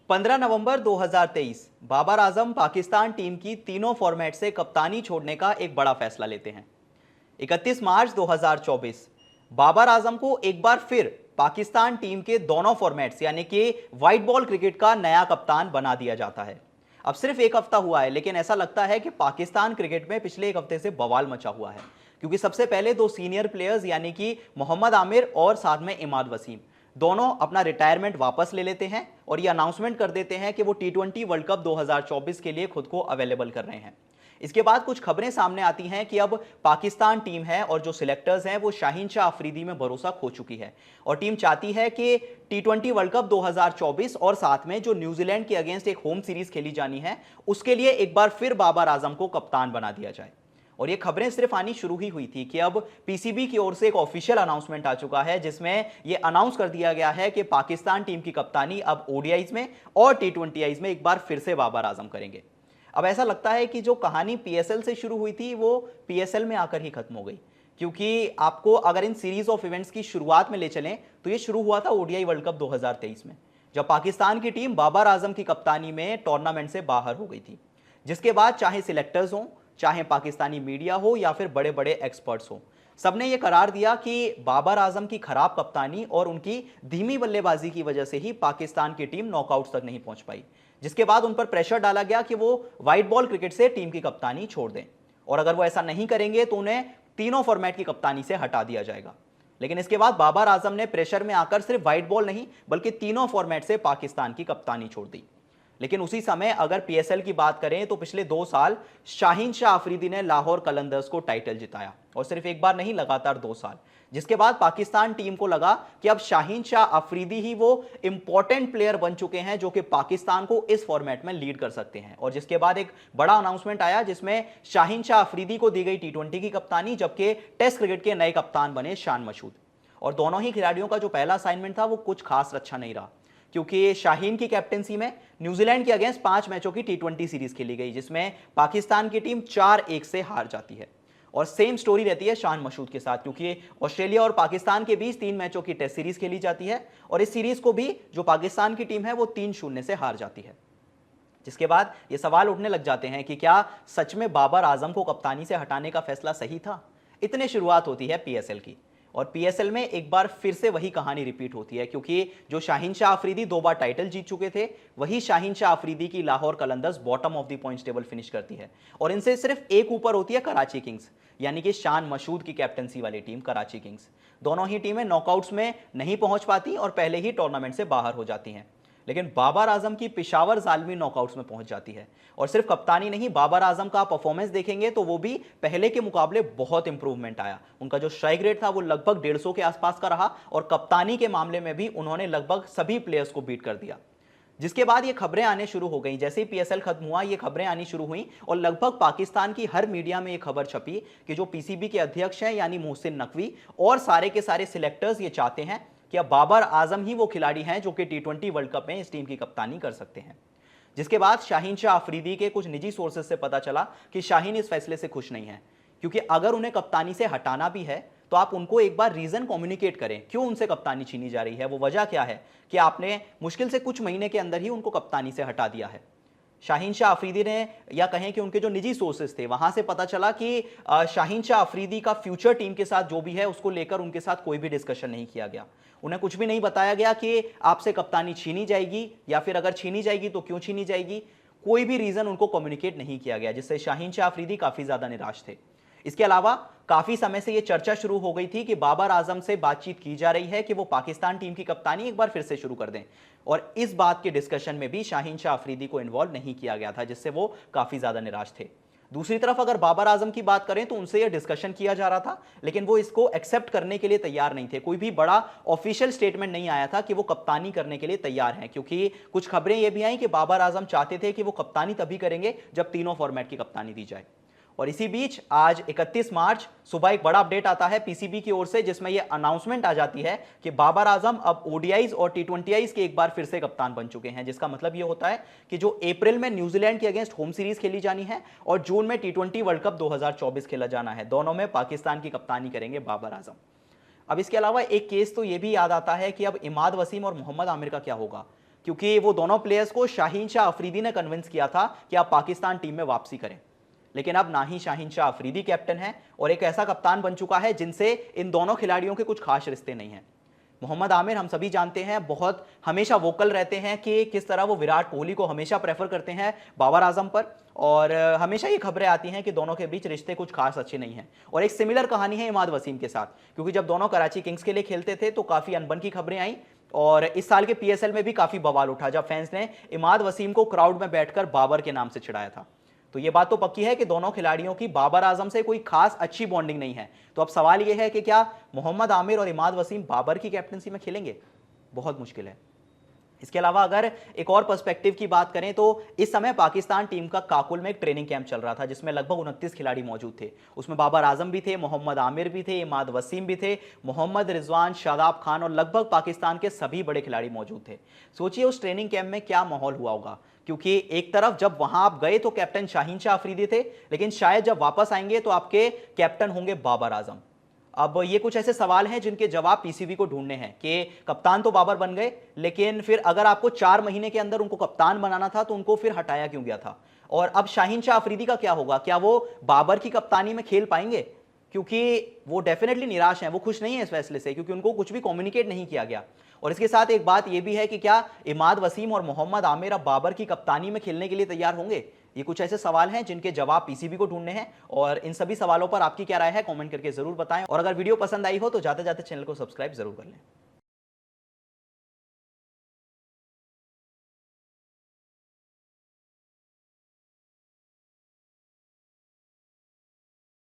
15 नवंबर 2023 Babar Azam Pakistan team की तीनों format से कप्तानी छोड़ने का एक बड़ा फैसला लेते हैं। 31 मार्च 2024 बाबर आजम को एक बार फिर पाकिस्तान टीम के दोनों फॉर्मेट्स यानी कि व्हाइट बॉल क्रिकेट का नया कप्तान बना दिया जाता है। अब सिर्फ एक हफ्ता हुआ है, लेकिन ऐसा लगता है कि पाकिस्तान क्रिकेट में पिछले एक हफ्ते से बवाल मचा हुआ है, क्योंकि सबसे पहले दो सीनियर प्लेयर्स यानी कि मोहम्मद आमिर और साथ में इमाद वसीम दोनों अपना रिटायरमेंट वापस ले लेते हैं और ये अनाउंसमेंट कर देते हैं कि वो टी20 वर्ल्ड कप 2024 के लिए खुद को अवेलेबल कर रहे हैं। इसके बाद कुछ खबरें सामने आती हैं कि अब पाकिस्तान टीम है और जो सिलेक्टर्स हैं वो शाहीन शाह अफरीदी में भरोसा खो चुकी है और टीम चाहती है कि टी20 वर्ल्ड कप 2024 और साथ में जो न्यूजीलैंड के अगेंस्ट एक होम सीरीज खेली जानी है उसके लिए एक बार फिर बाबर आजम को कप्तान बना दिया जाए। और ये खबरें सिर्फ आनी शुरू ही हुई थी कि अब पीसीबी की ओर से एक ऑफिशियल अनाउंसमेंट आ चुका है, जिसमें ये अनाउंस कर दिया गया है कि पाकिस्तान टीम की कप्तानी अब ओडीआईज में और टी20 में एक बार फिर से बाबर आजम करेंगे। अब ऐसा लगता है कि जो कहानी पीएसएल से शुरू हुई थी वो पीएसएल में आकर ही खत्म हो गई, क्योंकि आपको अगर इन सीरीज ऑफ इवेंट्स की शुरुआत में ले चलें तो ये शुरू हुआ था ओडीआई वर्ल्ड कप 2023 में, जब पाकिस्तान की टीम बाबर आजम की कप्तानी में टूर्नामेंट से बाहर हो गई थी, जिसके बाद चाहे सिलेक्टर्स हों, चाहे पाकिस्तानी मीडिया हो या फिर बड़े बड़े एक्सपर्ट्स हो, सबने ये करार दिया कि बाबर आजम की खराब कप्तानी और उनकी धीमी बल्लेबाजी की वजह से ही पाकिस्तान की टीम नॉकआउट तक नहीं पहुंच पाई, जिसके बाद उन पर प्रेशर डाला गया कि वो व्हाइट बॉल क्रिकेट से टीम की कप्तानी छोड़ दें और अगर वो ऐसा नहीं करेंगे तो उन्हें तीनों फॉर्मेट की कप्तानी से हटा दिया जाएगा। लेकिन इसके बाद बाबर आजम ने प्रेशर में आकर सिर्फ व्हाइट बॉल नहीं बल्कि तीनों फॉर्मेट से पाकिस्तान की कप्तानी छोड़ दी। लेकिन उसी समय अगर पीएसएल की बात करें तो पिछले 2 साल शाहीन शाह अफरीदी ने लाहौर कलंदर्स को टाइटल जिताया और सिर्फ एक बार नहीं, लगातार 2 साल, जिसके बाद पाकिस्तान टीम को लगा कि अब शाहीन शाह अफरीदी ही वो इंपॉर्टेंट प्लेयर बन चुके हैं जो कि पाकिस्तान को इस फॉर्मेट में लीड कर सकते हैं। और जिसके बाद एक बड़ा अनाउंसमेंट आया जिसमें शाहीन शाह अफरीदी को दी गई टी20 की कप्तानी, जबकि टेस्ट क्रिकेट के नए कप्तान बने शान मशहूद। और दोनों ही खिलाड़ियों का जो पहला असाइनमेंट था वो कुछ खास अच्छा नहीं रहा, क्योंकि शाहीन की कैप्टेंसी में न्यूजीलैंड के अगेंस्ट 5 मैचों की टी20 सीरीज खेली गई, जिसमें पाकिस्तान की टीम 4-1 से हार जाती है। और सेम स्टोरी रहती है शान मशहूद के साथ, क्योंकि ऑस्ट्रेलिया और पाकिस्तान के बीच 3 मैचों की टेस्ट सीरीज खेली जाती है और इस सीरीज को भी जो पाकिस्तान की टीम है वो 3-0 से हार जाती है। जिसके बाद ये सवाल उठने लग जाते हैं कि क्या सच में बाबर आजम को कप्तानी से हटाने का फैसला सही था। इतने शुरुआत होती है पीएसएल की और पीएसएल में एक बार फिर से वही कहानी रिपीट होती है, क्योंकि जो शाहीन शाह अफरीदी 2 बार टाइटल जीत चुके थे वही शाहीन शाह अफरीदी की Lahore Qalandars bottom of the points table finish करती है और इनसे सिर्फ एक ऊपर होती है कराची किंग्स, यानी कि शान मशहूद की कैप्टनसी वाली टीम कराची किंग्स। दोनों ही टीमें नॉकआउट्स में नहीं पहुंच पाती और पहले ही टूर्नामेंट से बाहर हो जाती हैं। लेकिन बाबर आजम की पिशावर जालमी नॉकआउट्स में पहुंच जाती है और सिर्फ कप्तानी नहीं, बाबर आजम का परफॉर्मेंस देखेंगे तो वो भी पहले के मुकाबले बहुत इंप्रूवमेंट आया। उनका जो स्ट्राइक रेट था वो लगभग 150 के आसपास का रहा और कप्तानी के मामले में भी उन्होंने लगभग सभी प्लेयर्स को बीट कर दिया। जिसके बाद ये खबरें आने शुरू हो गई, जैसे ही पीएसएल खत्म हुआ ये खबरें आनी शुरू हुई और लगभग पाकिस्तान की हर मीडिया में ये खबर छपी कि जो पीसीबी के अध्यक्ष हैं यानी मोहसिन नकवी और सारे के सारे सिलेक्टर्स ये चाहते हैं कि अब बाबर आजम ही वो खिलाड़ी हैं जो कि टी20 वर्ल्ड कप में इस टीम की कप्तानी कर सकते हैं। जिसके बाद शाहीन शाह अफरीदी के कुछ निजी सोर्सेज से पता चला कि शाहीन इस फैसले से खुश नहीं है, क्योंकि अगर उन्हें कप्तानी से हटाना भी है तो आप उनको एक बार रीजन कम्युनिकेट करें, क्यों उनसे कप्तानी छीनी जा रही है, वो वजह क्या है कि आपने मुश्किल से कुछ महीने के अंदर ही उनको कप्तानी से हटा दिया है। शाहीन शाह अफरीदी ने, या कहें कि उनके जो निजी सोर्सेज थे वहां से पता चला कि शाहीन शाह अफरीदी का फ्यूचर टीम के साथ जो भी है उसको लेकर उनके साथ कोई भी डिस्कशन नहीं किया गया। उन्हें कुछ भी नहीं बताया गया कि आपसे कप्तानी छीनी जाएगी या फिर अगर छीनी जाएगी तो क्यों छीनी जाएगी, कोई भी रीजन उनको कम्युनिकेट नहीं किया गया, जिससे शाहीन शाह अफरीदी काफी ज्यादा निराश थे। इसके अलावा काफी समय से यह चर्चा शुरू हो गई थी कि बाबर आजम से बातचीत की जा रही है कि वो पाकिस्तान टीम की कप्तानी एक बार फिर से शुरू कर दें और इस बात के डिस्कशन में भी शाहीन शाह अफरीदी को इन्वॉल्व नहीं किया गया था, जिससे वो काफी ज्यादा निराश थे। दूसरी तरफ अगर बाबर आजम की बात करें तो उनसे यह डिस्कशन किया जा रहा था, लेकिन वो इसको एक्सेप्ट करने के लिए तैयार नहीं थे। कोई भी बड़ा ऑफिशियल स्टेटमेंट नहीं आया था कि वो कप्तानी करने के लिए तैयार हैं, क्योंकि कुछ खबरें ये भी आई कि बाबर आजम चाहते थे कि वो कप्तानी तभी करेंगे जब तीनों फॉर्मेट की कप्तानी दी जाए। और इसी बीच आज 31 मार्च सुबह एक बड़ा अपडेट आता है पीसीबी की ओर से, जिसमें यह अनाउंसमेंट आ जाती है कि बाबर आजम अब ओडीआईज और टी20 के एक बार फिर से कप्तान बन चुके हैं। जिसका मतलब यह होता है कि जो अप्रैल में न्यूजीलैंड के अगेंस्ट होम सीरीज खेली जानी है और जून में टी20 वर्ल्ड कप 2024 खेला जाना है, दोनों में पाकिस्तान की कप्तानी करेंगे बाबर आजम। अब इसके अलावा एक केस तो यह भी याद आता है कि अब इमाद वसीम और मोहम्मद आमिर का क्या होगा, क्योंकि वो दोनों प्लेयर्स को शाहीन शाह अफरीदी ने कन्विंस किया था कि आप पाकिस्तान टीम में वापसी करें। लेकिन अब ना ही शाहीन शाह अफरीदी कैप्टन है और एक ऐसा कप्तान बन चुका है जिनसे इन दोनों खिलाड़ियों के कुछ खास रिश्ते नहीं हैं। मोहम्मद आमिर हम सभी जानते हैं, बहुत हमेशा वोकल रहते हैं कि किस तरह वो विराट कोहली को हमेशा प्रेफर करते हैं बाबर आजम पर, और हमेशा ये खबरें आती हैं कि दोनों के बीच रिश्ते कुछ खास अच्छे नहीं हैं। और एक सिमिलर कहानी है इमाद वसीम के साथ, क्योंकि जब दोनों कराची किंग्स के लिए खेलते थे तो काफ़ी अनबन की खबरें आई और इस साल के पीएसएल में भी काफ़ी बवाल उठा जब फैंस ने इमाद वसीम को क्राउड में बैठकर बाबर के नाम से चिढ़ाया था। तो ये बात तो पक्की है कि दोनों खिलाड़ियों की बाबर आजम से कोई खास अच्छी बॉन्डिंग नहीं है। तो अब सवाल यह है कि क्या मोहम्मद आमिर और इमाद वसीम बाबर की कैप्टनसी में खेलेंगे? बहुत मुश्किल है। इसके अलावा अगर एक और पर्सपेक्टिव की बात करें तो इस समय पाकिस्तान टीम का काकुल में एक ट्रेनिंग कैंप चल रहा था जिसमें लगभग 29 खिलाड़ी मौजूद थे। उसमें बाबर आजम भी थे, मोहम्मद आमिर भी थे, इमाद वसीम भी थे, मोहम्मद रिजवान, शादाब खान और लगभग पाकिस्तान के सभी बड़े खिलाड़ी मौजूद थे। सोचिए उस ट्रेनिंग कैंप में क्या माहौल हुआ होगा, क्योंकि एक तरफ जब वहां आप गए तो कैप्टन शाहीन शाह अफरीदी थे, लेकिन शायद जब वापस आएंगे तो आपके कैप्टन होंगे बाबर आजम। अब ये कुछ ऐसे सवाल हैं जिनके जवाब पीसीबी को ढूंढने हैं कि कप्तान तो बाबर बन गए, लेकिन फिर अगर आपको 4 महीने के अंदर उनको कप्तान बनाना था तो उनको फिर हटाया क्यों गया था? और अब शाहीन शाह अफरीदी का क्या होगा? क्या वो बाबर की कप्तानी में खेल पाएंगे? क्योंकि वो डेफिनेटली निराश हैं, वो खुश नहीं है इस फैसले से, क्योंकि उनको कुछ भी कम्युनिकेट नहीं किया गया। और इसके साथ एक बात यह भी है कि क्या इमाद वसीम और मोहम्मद आमिर अब बाबर की कप्तानी में खेलने के लिए तैयार होंगे? ये कुछ ऐसे सवाल हैं जिनके जवाब पीसीबी को ढूंढने हैं, और इन सभी सवालों पर आपकी क्या राय है कमेंट करके जरूर बताएं। और अगर वीडियो पसंद आई हो तो जाते जाते चैनल को सब्सक्राइब जरूर कर लें।